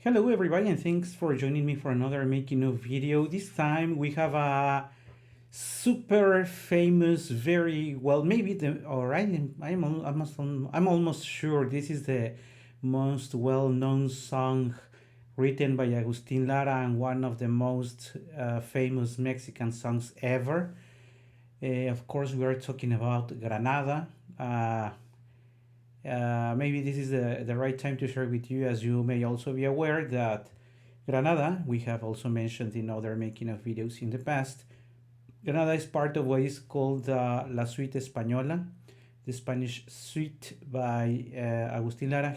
Hello everybody and thanks for joining me for another making of video. This time we have a super famous, very well, maybe the alright. I'm almost sure this is the most well-known song written by Agustin Lara and one of the most famous Mexican songs ever. Of course, we are talking about Granada. Maybe this is the right time to share with you, as you may also be aware that Granada, we have also mentioned in other making of videos in the past, Granada is part of what is called La Suite Española, the Spanish suite by Agustin Lara.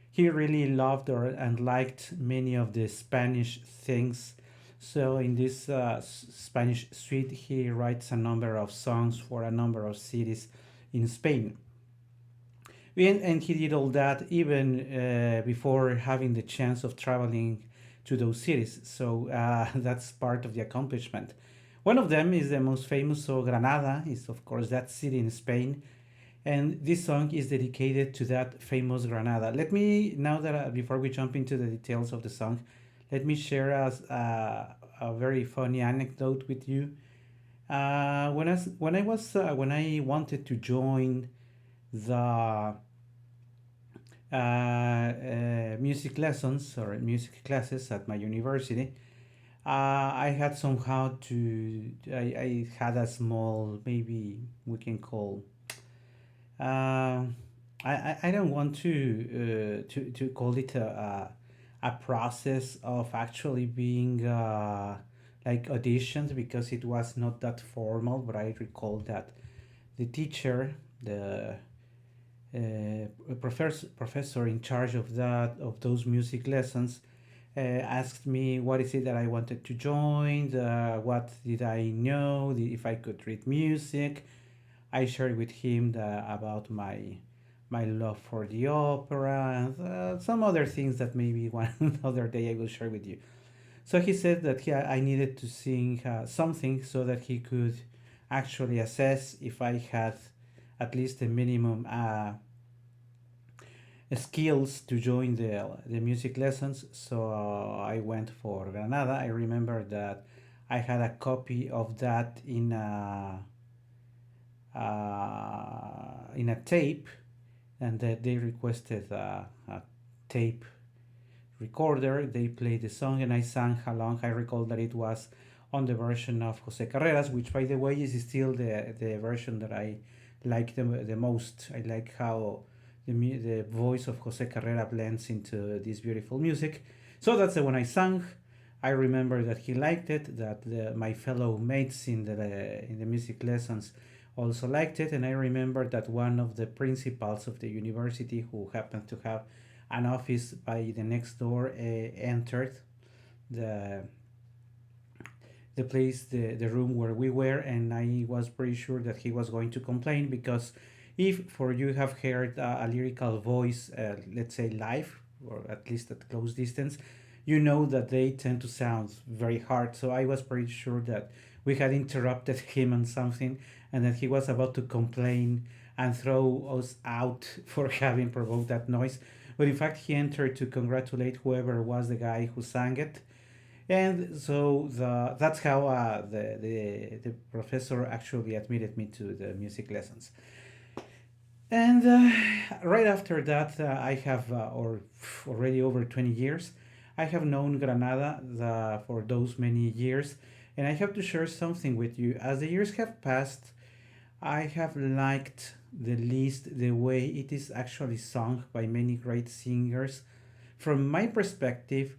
He really loved and liked many of the Spanish things. So in this Spanish suite, he writes a number of songs for a number of cities in Spain. And he did all that even before having the chance of traveling to those cities. So that's part of the accomplishment. One of them is the most famous. So Granada is, of course, that city in Spain. And this song is dedicated to that famous Granada. Let me, now that before we jump into the details of the song, let me share a very funny anecdote with you. When I wanted to join the music lessons or music classes at my university, I had somehow I had a small, maybe we can call, uh, I don't want to call it a process of actually being like auditions, because it was not that formal, but I recall that the teacher, the professor in charge of those music lessons, asked me what is it that I wanted to join, what did I know, if I could read music. I shared with him about my love for the opera and some other things that maybe one other day I will share with you. So he said that I needed to sing something so that he could actually assess if I had at least a minimum skills to join the music lessons. So I went for Granada. I remember that I had a copy of that in a tape, and that they requested a tape recorder. They played the song, and I sang along. I recall that it was on the version of Jose Carreras, which, by the way, is still the version that I like the most. I like how the voice of Jose Carrera blends into this beautiful music. So that's the one I sang. I remember that he liked it, that my fellow mates in the music lessons also liked it, and I remember that one of the principals of the university, who happened to have an office by the next door, entered the the place, the room where we were, and I was pretty sure that he was going to complain, because if for you have heard a lyrical voice, let's say live, or at least at close distance, you know that they tend to sound very hard. So I was pretty sure that we had interrupted him on something, and that he was about to complain and throw us out for having provoked that noise. But in fact, he entered to congratulate whoever was the guy who sang it, and so that's how the professor actually admitted me to the music lessons. And right after that, I have, or already over 20 years, I have known Granada for those many years. And I have to share something with you. As the years have passed, I have liked the least the way it is actually sung by many great singers. From my perspective,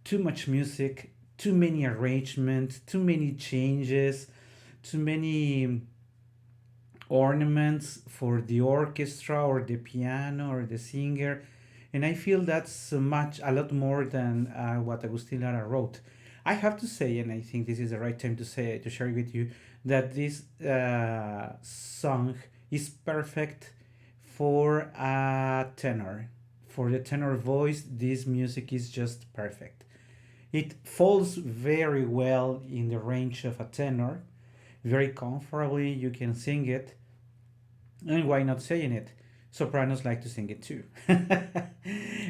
too much music, too many arrangements, too many changes, too many ornaments for the orchestra or the piano or the singer. And I feel that's a lot more than what Agustin Lara wrote. I have to say, and I think this is the right time to share with you, that this song is perfect for a tenor. For the tenor voice, this music is just perfect. It falls very well in the range of a tenor, very comfortably. You can sing it, and why not saying it? sopranos like to sing it too.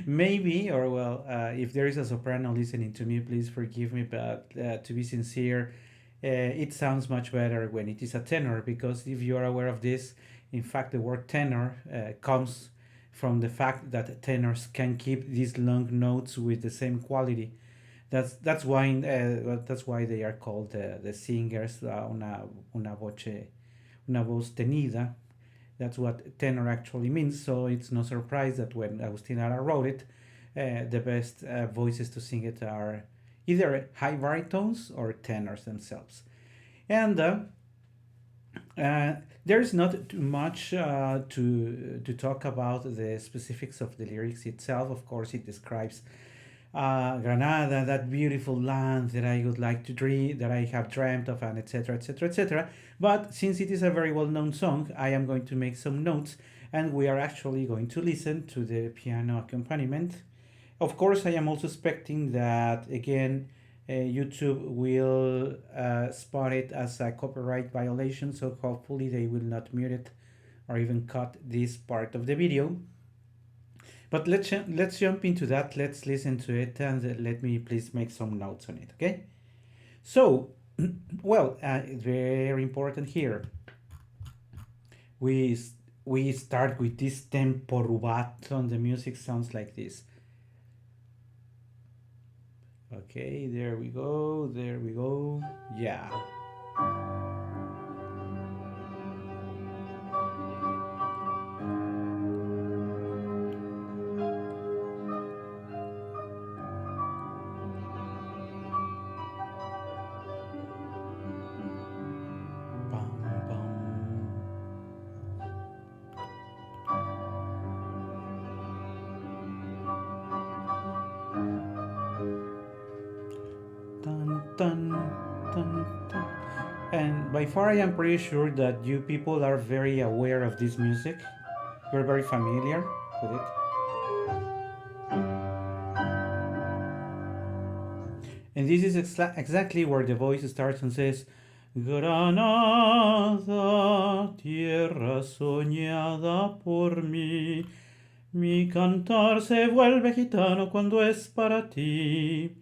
Maybe, or well, if there is a soprano listening to me, please forgive me, but to be sincere, it sounds much better when it is a tenor, because if you are aware of this, in fact, the word tenor comes from the fact that tenors can keep these long notes with the same quality. That's why they are called the singers, una voz tenida. That's what tenor actually means. So it's no surprise that when Agustin Lara wrote it, the best voices to sing it are either high baritones or tenors themselves. And there's not too much to talk about the specifics of the lyrics itself. Of course, it describes Granada, that beautiful land that I would like to dream, that I have dreamt of, and etc., etc., etc. But since it is a very well-known song, I am going to make some notes, and we are actually going to listen to the piano accompaniment. Of course, I am also expecting that again, YouTube will spot it as a copyright violation, so hopefully they will not mute it or even cut this part of the video. But let's jump into that. Let's listen to it, and let me please make some notes on it. Okay. So, well, very important here. We we start with this tempo rubato, and the music sounds like this. Okay, there we go. There we go. Yeah. Bum, bum. Dun, dun, dun, dun. And by far, I am pretty sure that you people are very aware of this music. You're very familiar with it. And this is exactly where the voice starts and says, Granada, tierra soñada por mí, mi cantar se vuelve gitano cuando es para ti.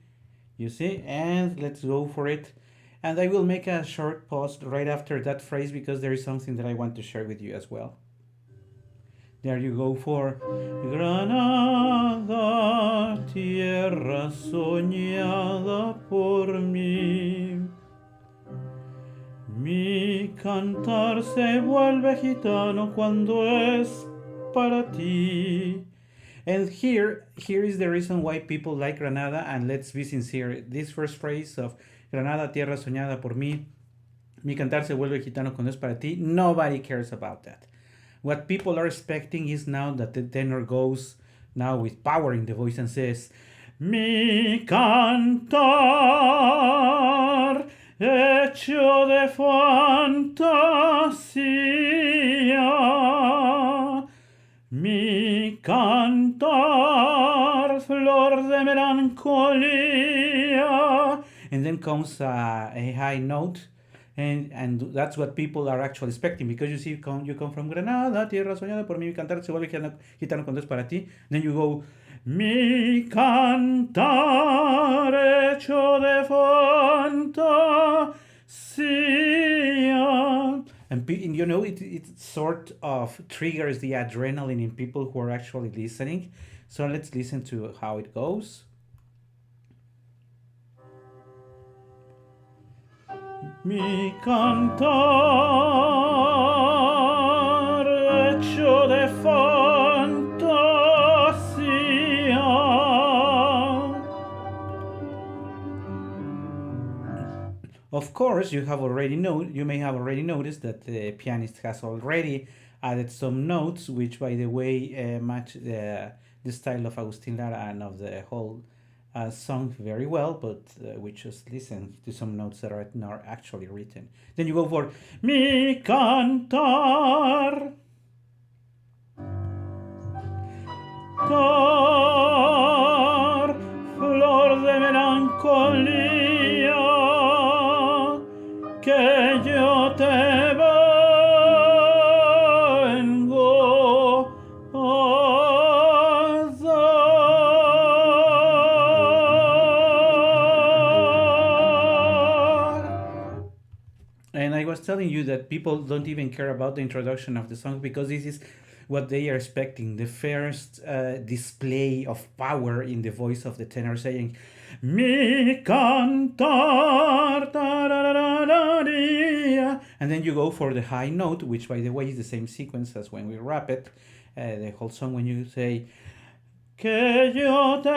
You see? And let's go for it. And I will make a short pause right after that phrase because there is something that I want to share with you as well. There you go for Granada, tierra soñada por mí. Mi cantar se vuelve gitano cuando es para ti. And here is the reason why people like Granada, and let's be sincere. This first phrase of Granada, tierra soñada por mí, mi cantar se vuelve gitano cuando es para ti, nobody cares about that. What people are expecting is now that the tenor goes now with power in the voice and says, Mi cantar hecho de fantasía, mi cantar flor de melancolía. And then comes a high note. And that's what people are actually expecting, because you see, you come from Granada, tierra soñada por mí, mi cantar se vuelve gitano cuando es para ti. Then you go, mi cantar hecho de fantasía. And you know, it sort of triggers the adrenaline in people who are actually listening. So let's listen to how it goes. Mi cantar hecho de fantasía. Of course, you may have already noticed that the pianist has already added some notes, which, by the way, match the style of Agustin Lara and of the whole sung very well, but we just listen to some notes that are not actually written. Then you go for mi cantar, tar, flor de melancolía, que yo te vengo And I was telling you that people don't even care about the introduction of the song because this is what they are expecting, the first display of power in the voice of the tenor saying, Mi cantar, tararararia. And then you go for the high note, which by the way is the same sequence as when we rap it, the whole song when you say, Que yo te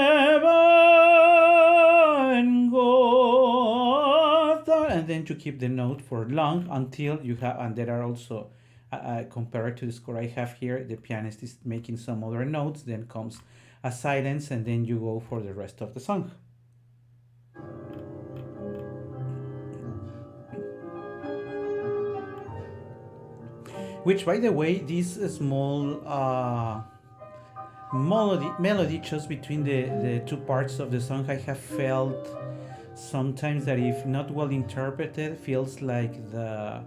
vengo. And then you keep the note for long until you have, and there are also, compared to the score I have here, the pianist is making some other notes, then comes a silence, and then you go for the rest of the song. Which, by the way, this small melody just between the two parts of the song, I have felt sometimes that if not well interpreted, feels like the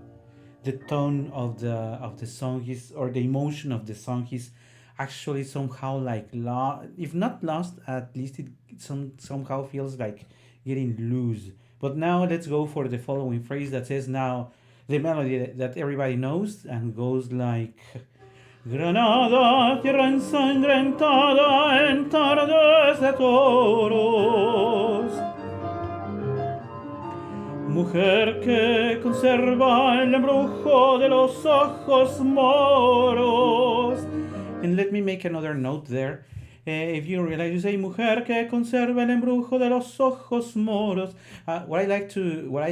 tone of the song is, or the emotion of the song is actually somehow like if not lost, at least it somehow feels like getting loose. But now let's go for the following phrase that says now the melody that everybody knows and goes like Granada, tierra ensangrentada en tardes de toros. Mujer que conserva el embrujo de los ojos moros. And let me make another note there. If you realize, you say mujer que conserva el embrujo de los ojos moros. What I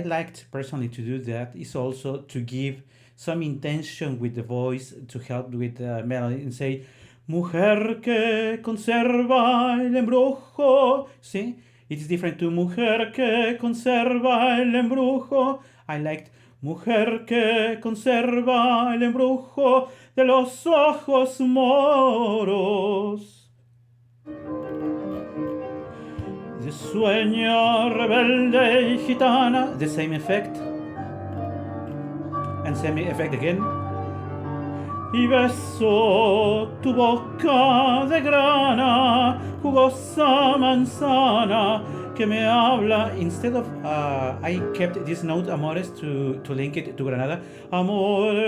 liked personally to do that is also to give some intention with the voice to help with the melody and say mujer que conserva el embrujo. See, it is different to mujer que conserva el embrujo. I liked mujer que conserva el embrujo de los ojos moros. De sueño rebelde y gitana, the same effect. And same effect again. Y beso tu boca de grana, jugosa manzana, que me habla. Instead of, I kept this note, amores, to link it to Granada. Amores,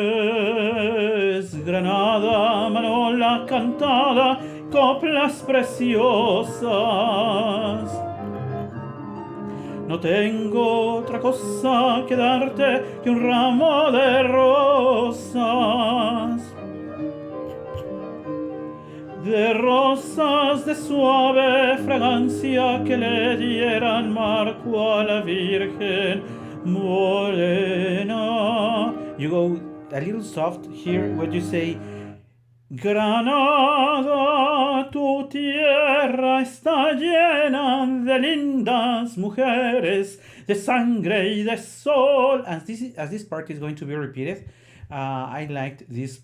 Granada, manola cantada, coplas preciosas. No tengo otra cosa que darte que un ramo de rosas. De rosas de suave fragancia que le dieran marco a la Virgen morena. You go a little soft here when you say Granada, tu tierra está llena de lindas mujeres, de sangre y de sol. As this part is going to be repeated, I liked this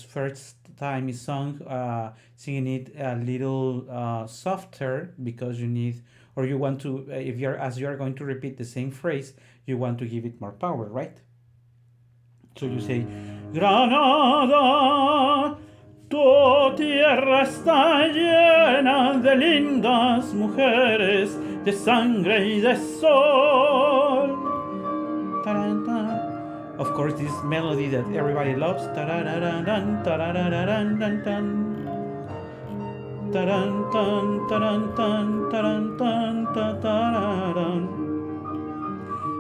first time is sung, singing it a little softer because you need, or you want to, if you're as you are going to repeat the same phrase, you want to give it more power, right? So you say, Granada, tu tierra está llena de lindas mujeres, de sangre y de sol. Ta-da-da. Of course, this melody that everybody loves. Ta-da-da-da-dun, ta-da-da-da-dun-dun-dun. Ta-dun-dun, ta-dun-dun, ta-dun-dun, ta-da-da-dun.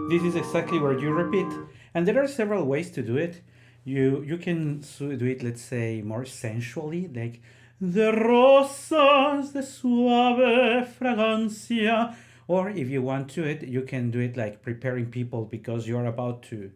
This is exactly where you repeat. And there are several ways to do it. You can do it, let's say, more sensually, like de rosas de suave fragancia. Or if you want to it, you can do it like preparing people because you're about to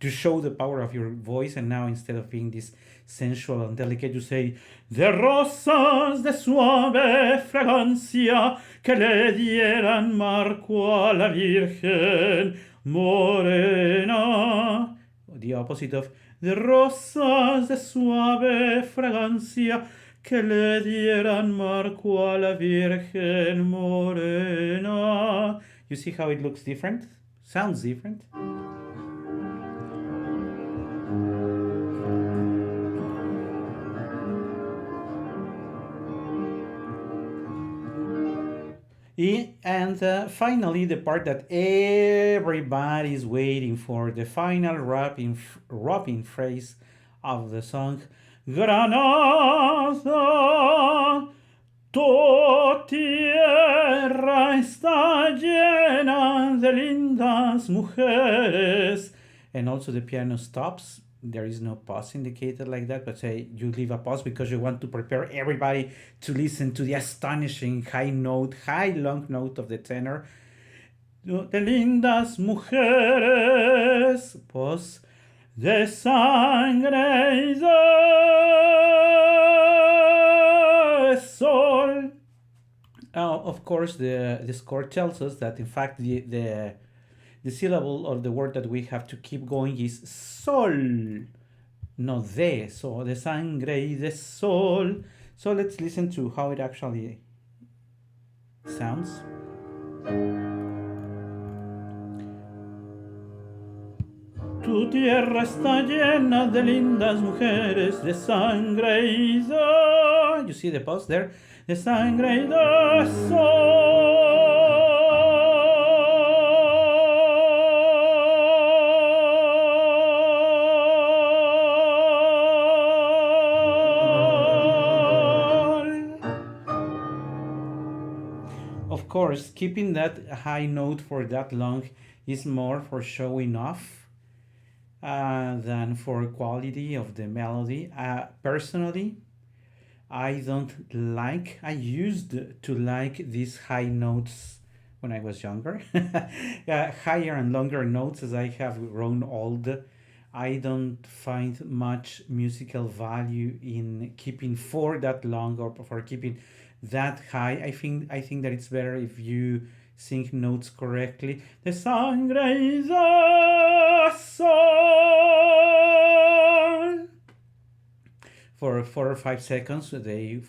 show the power of your voice, and now instead of being this sensual and delicate, you say de rosas de suave fragancia que le dieran marco a la Virgen morena. The opposite of de rosas de suave fragancia que le dieran marco a la Virgen morena. You see how it looks different? Sounds different? And finally, the part that everybody's waiting for, the final rapping phrase of the song. Granada, tu tierra está llena de lindas mujeres. And also the piano stops. There is no pause indicated like that, but say you leave a pause because you want to prepare everybody to listen to the astonishing high long note of the tenor. De lindas mujeres, pues de sangre y de sol. Of course, the score tells us that in fact the syllable or the word that we have to keep going is sol, no de. So de sangre y de sol. So let's listen to how it actually sounds. Tu tierra está llena de lindas mujeres de sangre y de... You see the pause there? De sangre y de sol. Of course, keeping that high note for that long is more for showing off than for quality of the melody. Personally, I used to like these high notes when I was younger. Higher and longer notes as I have grown old. I don't find much musical value in keeping for that long or for keeping that high. I think that it's better if you sing notes correctly. The sangre y the sol for 4 or 5 seconds. They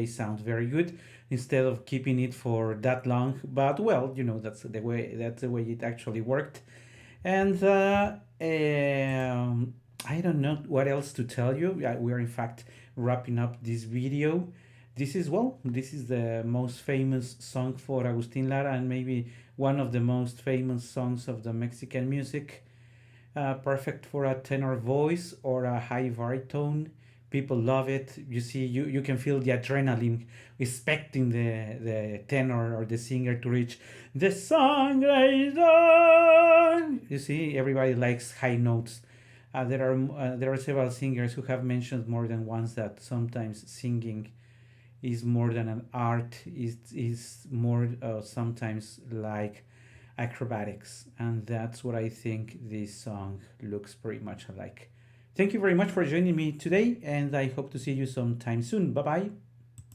sound very good instead of keeping it for that long. But well, that's the way it actually worked. And I don't know what else to tell you. We're in fact wrapping up this video. This is the most famous song for Agustin Lara, and maybe one of the most famous songs of the Mexican music. Perfect for a tenor voice or a high baritone. People love it. You see, you can feel the adrenaline expecting the tenor or the singer to reach the sangre y. You see, everybody likes high notes. There are several singers who have mentioned more than once that sometimes singing is more than an art. Is more sometimes like acrobatics, and that's what I think this song looks pretty much like. Thank you very much for joining me today, and I hope to see you sometime soon. Bye bye.